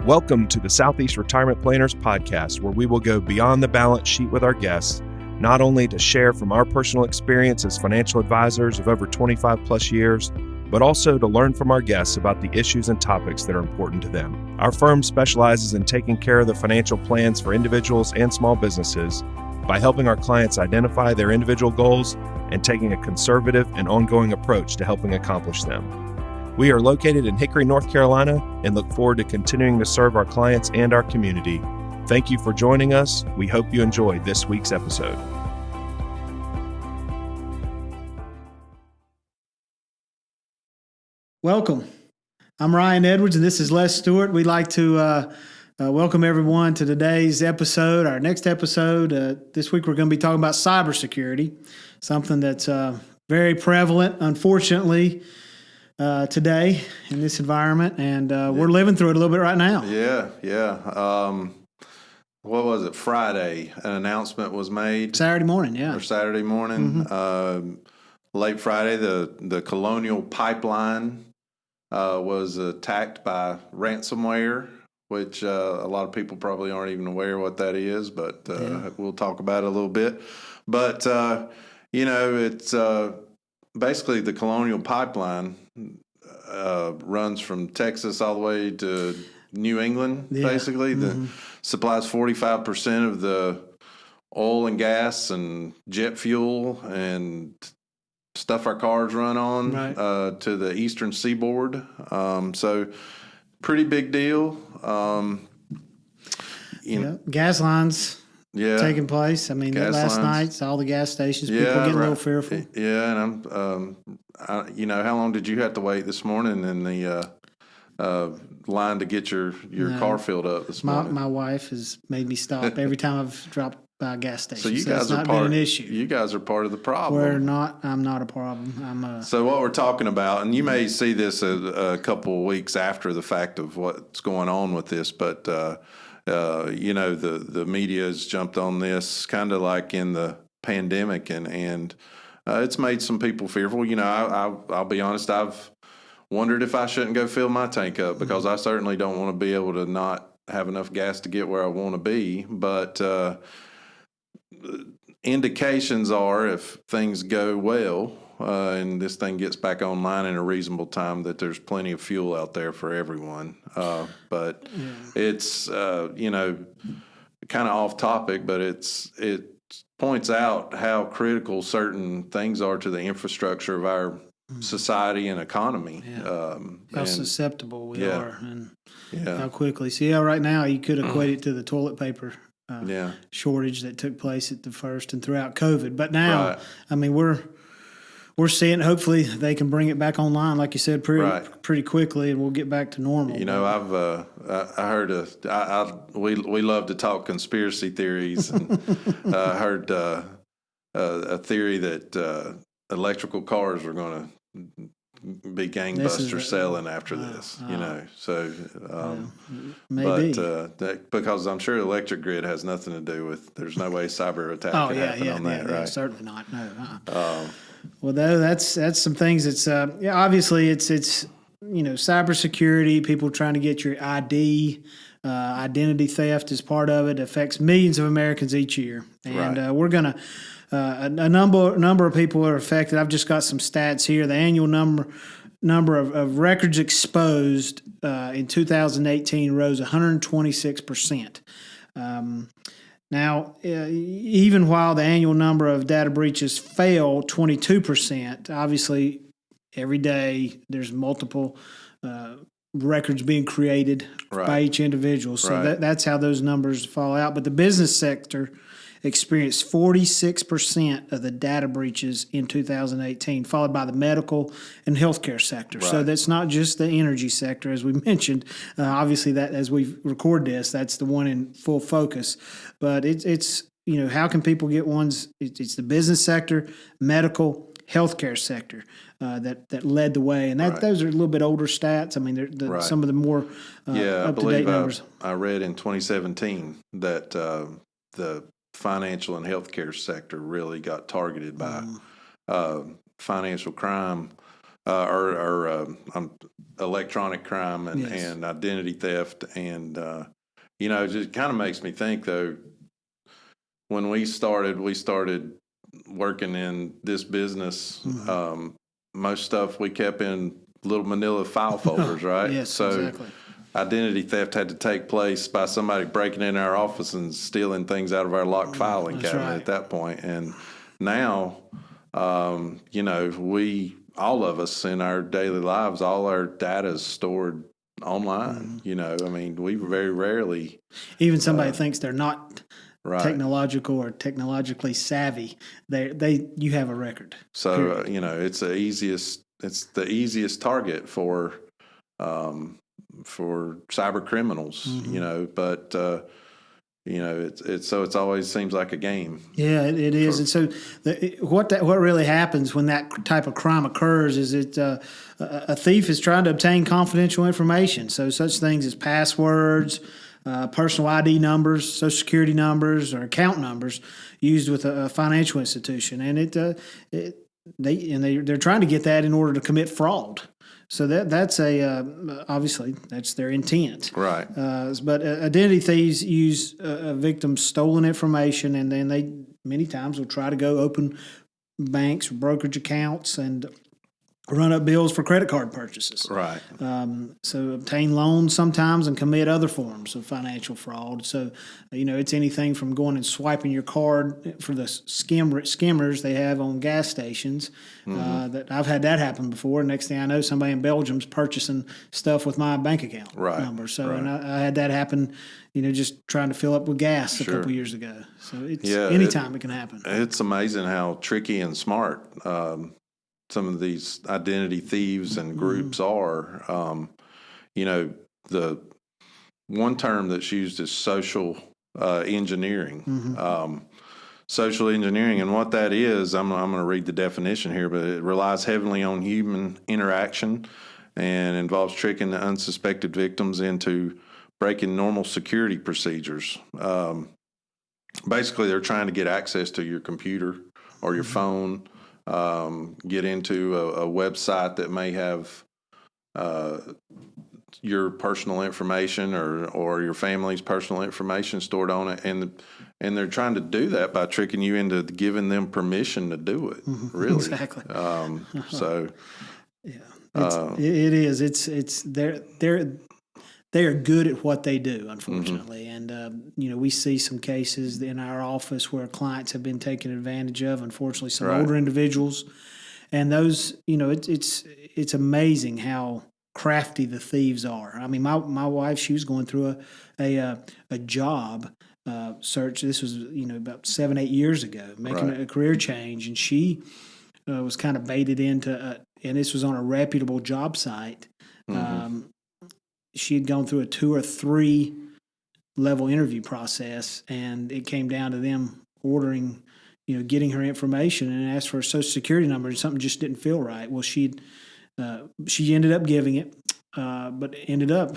Welcome to the Southeast Retirement Planners Podcast, where we will go beyond the balance sheet with our guests, not only to share from our personal experience as financial advisors of over 25 plus years, but also to learn from our guests about the issues and topics that are important to them. Our firm specializes in taking care of the financial plans for individuals and small businesses by helping our clients identify their individual goals and taking a conservative and ongoing approach to helping accomplish them. We are located in Hickory, North Carolina, and look forward to continuing to serve our clients and our community. Thank you for joining us. We hope you enjoy this week's episode. Welcome. I'm Ryan Edwards, and this is Les Stewart. We'd like to welcome everyone to today's episode, our next episode. This week we're going to be talking about cybersecurity, something that's very prevalent, unfortunately, today in this environment, and we're living through it a little bit right now. Yeah. What was it? Friday, an announcement was made. Saturday morning, yeah. Or Saturday morning. Mm-hmm. Late Friday, the Colonial Pipeline was attacked by ransomware, which a lot of people probably aren't even aware what that is, but we'll talk about it a little bit. But, it's basically the Colonial Pipeline runs from Texas all the way to New England, basically. Mm-hmm. Supplies 45% of the oil and gas and jet fuel and stuff our cars run on to the eastern seaboard. So pretty big deal. Gas lines taking place. I mean, last night, all the gas stations, people getting a little fearful. Yeah, and how long did you have to wait this morning in the line to get your car filled up this morning? My wife has made me stop every time I've dropped by a gas station. So you guys are been an issue. You guys are part of the problem. I'm not a problem. So what we're talking about, and you may see this a couple of weeks after the fact of what's going on with this, but the media has jumped on this kind of like in the pandemic, and it's made some people fearful. I'll be honest, I've wondered if I shouldn't go fill my tank up because I certainly don't want to be able to not have enough gas to get where I want to be. But indications are if things go well and this thing gets back online in a reasonable time, that there's plenty of fuel out there for everyone. But it's, kind of off topic, but it points out how critical certain things are to the infrastructure of our society and economy. How susceptible we are and how quickly. So, right now you could equate it to the toilet paper shortage that took place at the first and throughout COVID. But now, I mean, we're seeing, hopefully they can bring it back online, like you said, pretty quickly, and we'll get back to normal. I heard we love to talk conspiracy theories, and I heard a theory that electrical cars are going to be gangbusters selling after this, So, maybe. But because I'm sure electric grid has nothing to do with. There's no way cyber attack can happen on that, right? Certainly not. No. Well, though that's some things. It's obviously it's cybersecurity. People trying to get your ID. Identity theft is part of it. Affects millions of Americans each year, and we're gonna. A number of people are affected. I've just got some stats here. The annual number of records exposed in 2018 rose 126%. Now, even while the annual number of data breaches fell 22%, obviously every day there's multiple records being created by each individual. So that's how those numbers fall out. But the business sector experienced 46% of the data breaches in 2018, followed by the medical and healthcare sector. Right. So that's not just the energy sector, as we mentioned. Obviously, that as we record this, that's the one in full focus. But it's how can people get ones? It's the business sector, medical, healthcare sector that led the way, and those are a little bit older stats. I mean, they're some of the more up-to-date numbers. I read in 2017 that the financial and healthcare sector really got targeted by financial crime electronic crime and identity theft. And, it just kind of makes me think, though, when we started working in this business, most stuff we kept in little manila file folders, right? Yes, so exactly. Identity theft had to take place by somebody breaking in our office and stealing things out of our locked filing cabinet at that point. And now, all of us in our daily lives, all our data is stored online. We very rarely. Even somebody thinks they're not technological or technologically savvy, you have a record. So it's the easiest target for cyber criminals. But it's always seems like a game. Yeah, it is. And so what really happens when that type of crime occurs is a thief is trying to obtain confidential information. So such things as passwords, personal ID numbers, social security numbers, or account numbers used with a financial institution, and they're trying to get that in order to commit fraud. So that's obviously that's their intent. Right. But identity thieves use a victim's stolen information, and then they many times will try to go open banks, brokerage accounts, and run up bills for credit card purchases. Right. So obtain loans sometimes and commit other forms of financial fraud. So, it's anything from going and swiping your card for the skimmers they have on gas stations. That I've had that happen before. Next thing I know, somebody in Belgium's purchasing stuff with my bank account number. So, and I had that happen, just trying to fill up with gas a couple years ago. So it's anytime it can happen. It's amazing how tricky and smart some of these identity thieves and groups are. The one term that's used is social engineering. Social engineering, and what that is, I'm going to read the definition here, but it relies heavily on human interaction and involves tricking the unsuspected victims into breaking normal security procedures. Basically, they're trying to get access to your computer or your phone, get into a website that may have your personal information or your family's personal information stored on it, and they're trying to do that by tricking you into giving them permission to do it. Really, exactly. So, it is. It's they are good at what they do, unfortunately. And, we see some cases in our office where clients have been taken advantage of, unfortunately, some older individuals. And those, it's amazing how crafty the thieves are. I mean, my wife, she was going through a job search. This was, about 7-8 years ago, making a career change. And she was kind of baited into, and this was on a reputable job site. She had gone through a 2 or 3 level interview process, and it came down to them ordering, getting her information, and asked for a social security number, and something just didn't feel right. Well, she ended up giving it, but ended up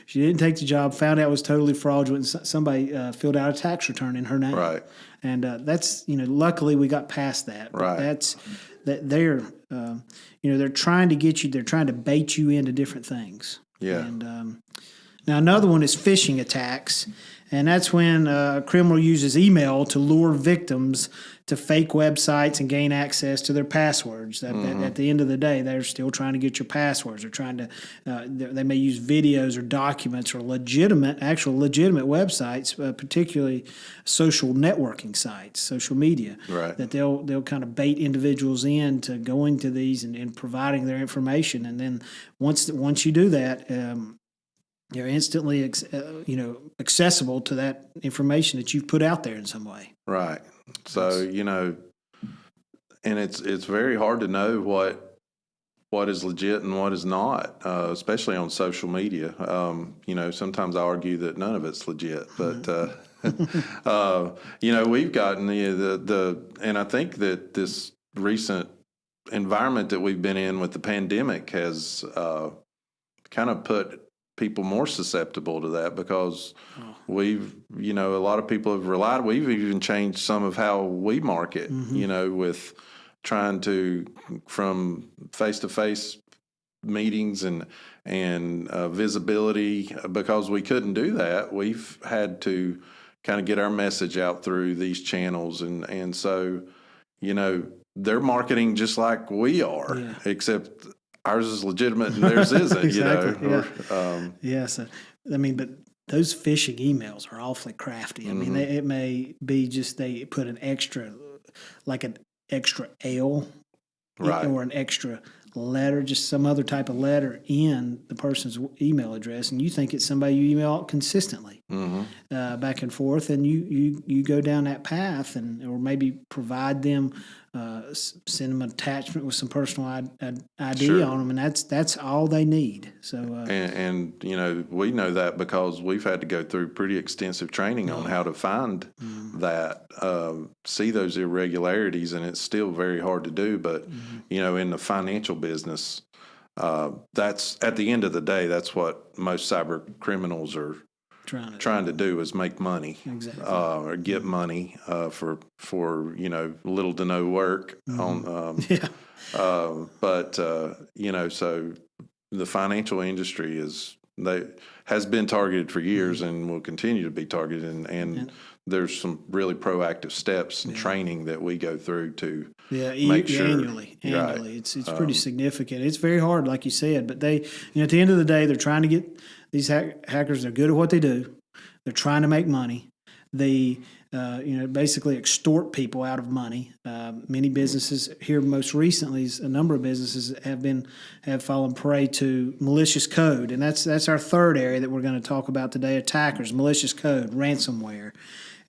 she didn't take the job. Found out it was totally fraudulent. Somebody filled out a tax return in her name, right? And that's luckily we got past that. But that's that they're they're trying to get you. They're trying to bait you into different things. Yeah. And now another one is phishing attacks, and that's when a criminal uses email to lure victims to fake websites and gain access to their passwords. At the end of the day, they're still trying to get your passwords. They're trying to. They may use videos or documents or legitimate websites, particularly social networking sites, social media. Right. That they'll kind of bait individuals into going to these and providing their information, and then once you do that. You're instantly, accessible to that information that you've put out there in some way. Right. So, and it's very hard to know what is legit and what is not, especially on social media. Sometimes I argue that none of it's legit, but we've gotten and I think that this recent environment that we've been in with the pandemic has kind of put people more susceptible to that, because we've, a lot of people have relied. We've even changed some of how we market, with trying to, from face-to-face meetings and visibility, because we couldn't do that. We've had to kind of get our message out through these channels, and so, they're marketing just like we are, except ours is legitimate and theirs isn't. Exactly. So but those phishing emails are awfully crafty. I mean, it may be just they put an extra L, right, or an extra letter, just some other type of letter in the person's email address, and you think it's somebody you email consistently, back and forth, and you go down that path, or maybe provide them, send them an attachment with some personal ID on them, and that's all they need. So and we know that because we've had to go through pretty extensive training on how to find that, see those irregularities, and it's still very hard to do. But in the financial business, that's, at the end of the day, that's what most cyber criminals are trying to do, is make money, or get money for little to no work on. But so the financial industry has been targeted for years and will continue to be targeted, and there's some really proactive steps and training that we go through to make sure annually. It's pretty significant. It's very hard, like you said, but they, at the end of the day, they're trying to get these hackers. They're good at what they do. They're trying to make money. They basically extort people out of money. Many businesses here, most recently, a number of businesses have fallen prey to malicious code, and that's our third area that we're going to talk about today: attackers, malicious code, ransomware.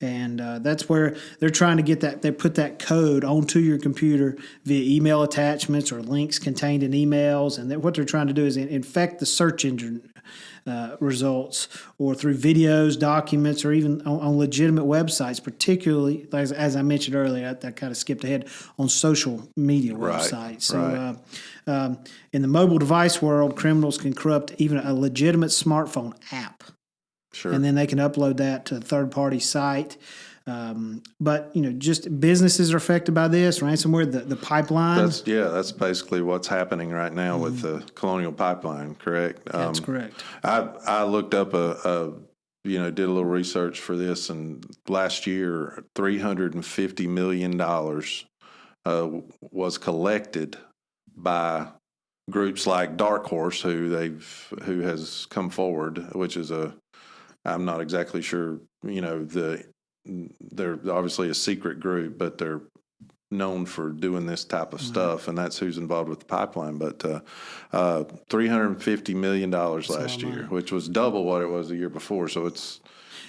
And that's where they're trying to get that. They put that code onto your computer via email attachments or links contained in emails. And what they're trying to do is infect the search engine results, or through videos, documents, or even on legitimate websites, particularly, as I mentioned earlier, I kind of skipped ahead, on social media websites. So in the mobile device world, criminals can corrupt even a legitimate smartphone app. Sure. And then they can upload that to a third-party site. But just businesses are affected by this ransomware. The pipeline. That's basically what's happening right now with the Colonial Pipeline. Correct. That's correct. I looked up did a little research for this, and last year $350 million was collected by groups like Dark Horse, who has come forward, which is I'm not exactly sure, they're obviously a secret group, but they're known for doing this type of stuff, and that's who's involved with the pipeline. But $350 million last year, which was double what it was the year before. So it's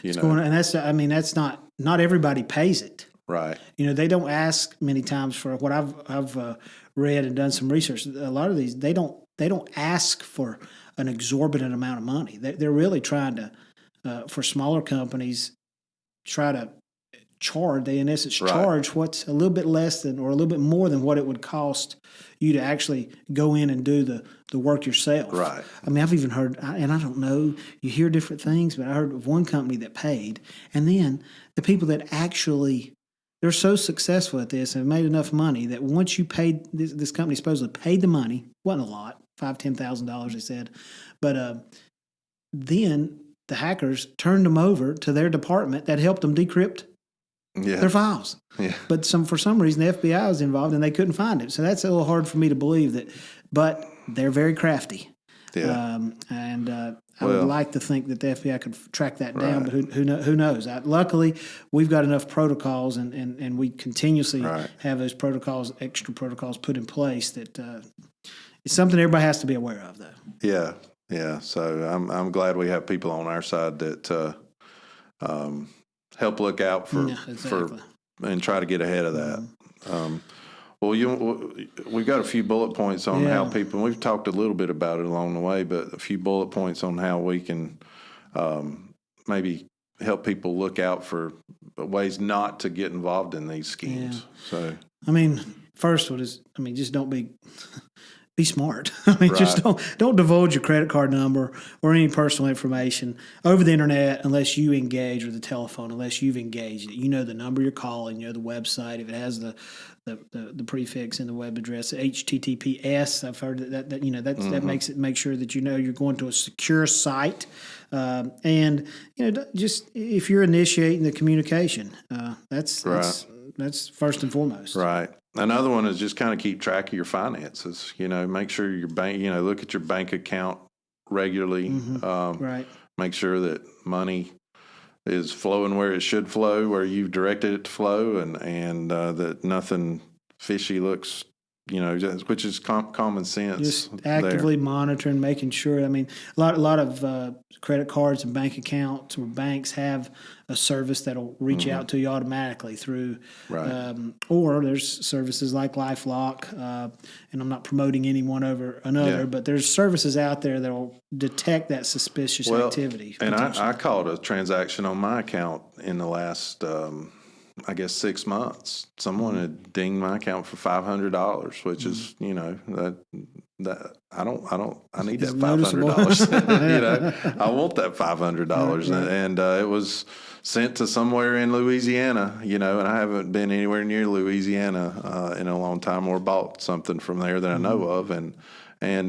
going, and that's not everybody pays it. Right. They don't ask many times for what I've read and done some research. A lot of these, they don't ask for an exorbitant amount of money. They're really trying to, for smaller companies, try to charge. They in essence charge what's a little bit less than, or a little bit more than, what it would cost you to actually go in and do the work yourself. Right. I mean, I've even heard, and I don't know, you hear different things, but I heard of one company that paid, and then the people that actually, they're so successful at this and have made enough money that once you paid, this company supposedly paid the money, wasn't a lot, $5,000-$10,000 they said, but then the hackers turned them over to their department that helped them decrypt their files. Yeah. But for some reason the FBI was involved and they couldn't find it. So that's a little hard for me to believe that, but they're very crafty. Yeah. I would like to think that the FBI could track that down, but who knows? Luckily, we've got enough protocols, and we continuously have those extra protocols put in place that it's something everybody has to be aware of, though. Yeah. Yeah, so I'm glad we have people on our side that help look out for and try to get ahead of that. We've got a few bullet points on how people. We've talked a little bit about it along the way, but a few bullet points on how we can maybe help people look out for ways not to get involved in these schemes. Yeah. So, I mean, first one is, just don't be be smart. I mean, just don't divulge your credit card number or any personal information over the internet unless you engage with the telephone, unless you've engaged it. You know the number you're calling, you know the website, if it has the prefix in the web address, HTTPS. I've heard that that makes it make sure that you know you're going to a secure site, and just if you're initiating the communication, that's first and foremost. Right. Another one is just kind of keep track of your finances. Make sure your bank. Look at your bank account regularly. Right. Make sure that money is flowing where it should flow, where you've directed it to flow, and that nothing fishy looks, which is common sense. Just actively monitoring, making sure. I mean, a lot of credit cards and bank accounts or banks have a service that'll reach out to you automatically through, or there's services like LifeLock, and I'm not promoting any one over another, but there's services out there that'll detect that suspicious activity. And I caught a transaction on my account in the last, 6 months. Someone had dinged my account for $500, which is, that I need that $500. I want that $500, and it was sent to somewhere in Louisiana, and I haven't been anywhere near Louisiana in a long time, or bought something from there that I know of, and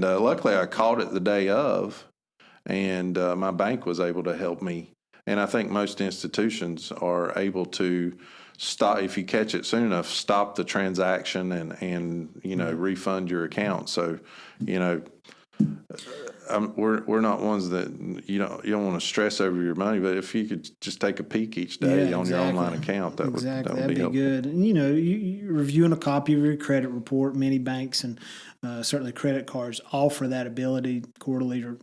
luckily I caught it the day of, and my bank was able to help me. And I think most institutions are able to stop, if you catch it soon enough, stop the transaction and refund your account. So, we're not ones that you don't want to stress over your money, but if you could just take a peek each day on your online account, that would be good. And you're reviewing a copy of your credit report. Many banks and certainly credit cards offer that ability quarterly, or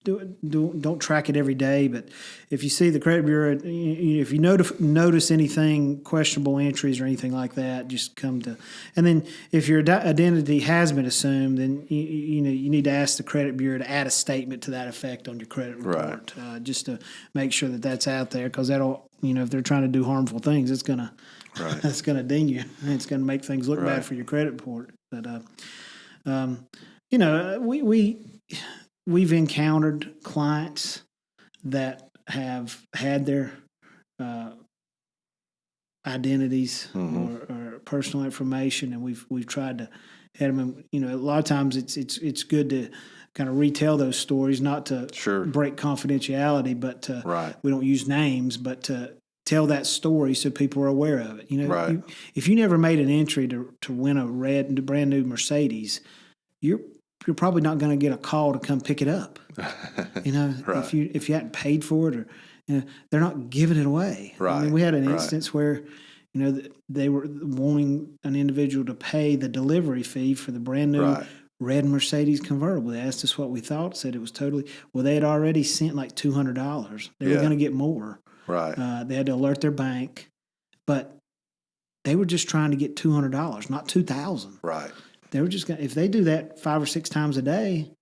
don't track it every day, but if you see the credit bureau, if you notice anything, questionable entries or anything like that, just come to. And then if your identity has been assumed, then you need to ask the credit bureau to add a statement to that effect on your credit report, just to make sure that that's out there, because that'll, if they're trying to do harmful things, it's gonna ding you. It's gonna make things look bad for your credit report. But we've encountered clients that have had their identities or personal information, and we've tried to head them. And, a lot of times it's good to kind of retell those stories, not to break confidentiality, but we don't use names, but to tell that story so people are aware of it. If you never made an entry to win a brand new Mercedes, you're probably not going to get a call to come pick it up. If you hadn't paid for it, or they're not giving it away. Right. I mean, we had an instance where they were wanting an individual to pay the delivery fee for the brand new red Mercedes convertible. They asked us what we thought, said it was they had already sent like $200. They were going to get more. Right. They had to alert their bank, but they were just trying to get $200, not $2,000. Right. They were just going. If they do that 5 or 6 times a day,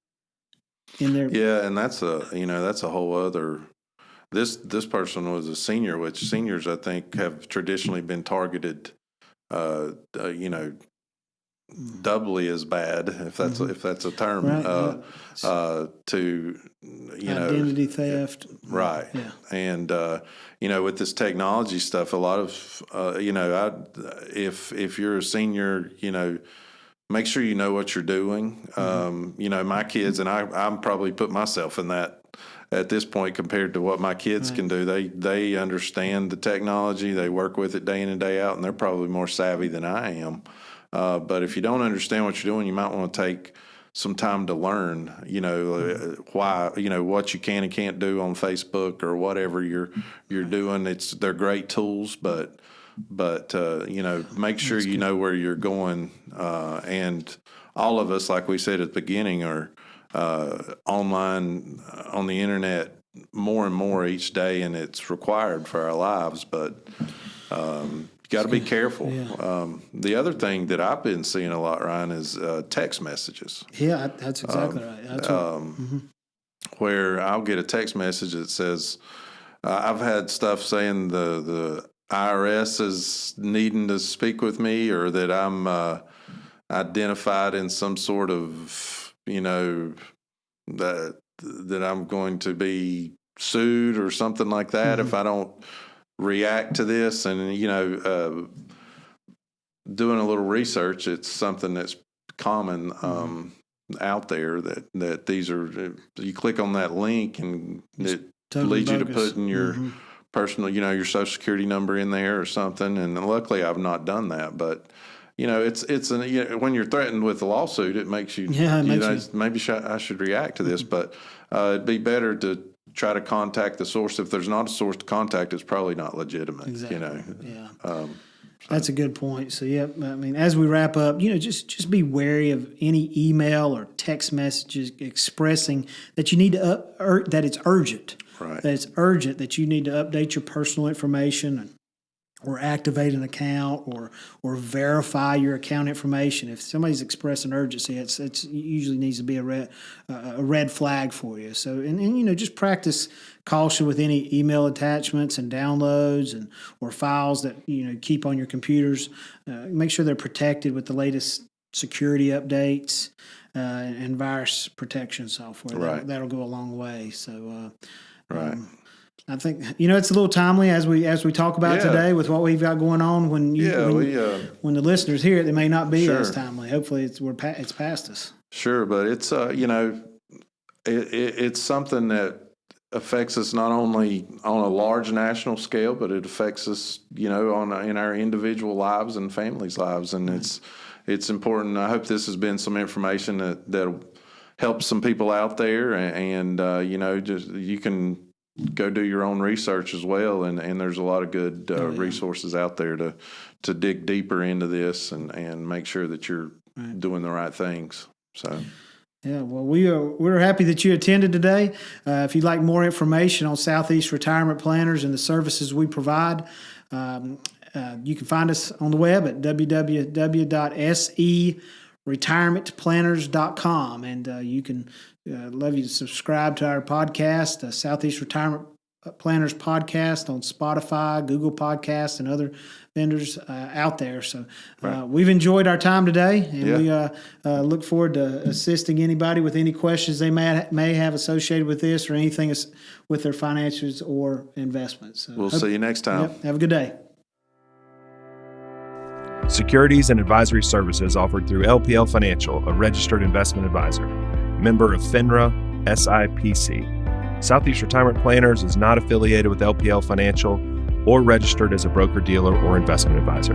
and that's a whole other. This person was a senior, which seniors I think have traditionally been targeted. Doubly as bad, if that's a term, to identity theft, right? Yeah. And with this technology stuff, a lot of if you're a senior, make sure you know what you're doing. My kids, and I'm probably put myself in that at this point compared to what my kids can do. They understand the technology, they work with it day in and day out, and they're probably more savvy than I am. But if you don't understand what you're doing, you might want to take some time to learn, why, what you can and can't do on Facebook or whatever you're doing. They're great tools, but make sure you know where you're going. And all of us, like we said at the beginning, are online on the internet more and more each day, and it's required for our lives. But got to be careful. Yeah. The other thing that I've been seeing a lot, Ryan, is text messages. Yeah, that's exactly right. That's where I'll get a text message that says, I've had stuff saying the IRS is needing to speak with me, or that I'm identified in some sort of, that I'm going to be sued or something like that if I don't react to this. And, doing a little research, it's something that's common out there that these are, you click on that link and it totally leads you to bogus. put in your personal, your social security number in there or something. And luckily I've not done that, but when you're threatened with a lawsuit, it makes you, maybe I should react to this, but it'd be better to try to contact the source. If there's not a source to contact, it's probably not legitimate. Exactly. That's a good point. So, as we wrap up, just be wary of any email or text messages expressing that you need to that it's urgent. Right. That it's urgent, that you need to update your personal information or activate an account or verify your account information. If somebody's expressing urgency, it usually needs to be a red flag for you. So, and just practice caution with any email attachments and downloads or files that keep on your computers. Make sure they're protected with the latest security updates and virus protection software. Right. That'll go a long way. So, right. I think it's a little timely as we talk about today with what we've got going on. When the listeners hear it, it may not be as timely. Hopefully, it's past us. Sure, but it's it's something that affects us not only on a large national scale, but it affects us in our individual lives and families' lives, and it's important. I hope this has been some information that'll help some people out there, and just you can go do your own research as well, and there's a lot of good resources out there to dig deeper into this and make sure that you're doing the right things. So. Yeah, well, we're happy that you attended today. If you'd like more information on Southeast Retirement Planners and the services we provide, you can find us on the web at www.seretirementplanners.com, and you can love you to subscribe to our podcast, Southeast Retirement Planners Podcast, on Spotify, Google Podcasts, and other vendors out there. So we've enjoyed our time today, and we look forward to assisting anybody with any questions they may have associated with this or anything with their finances or investments. So we'll see you next time. Yep, have a good day. Securities and advisory services offered through LPL Financial, a registered investment advisor. Member of FINRA, SIPC. Southeast Retirement Planners is not affiliated with LPL Financial or registered as a broker-dealer or investment advisor.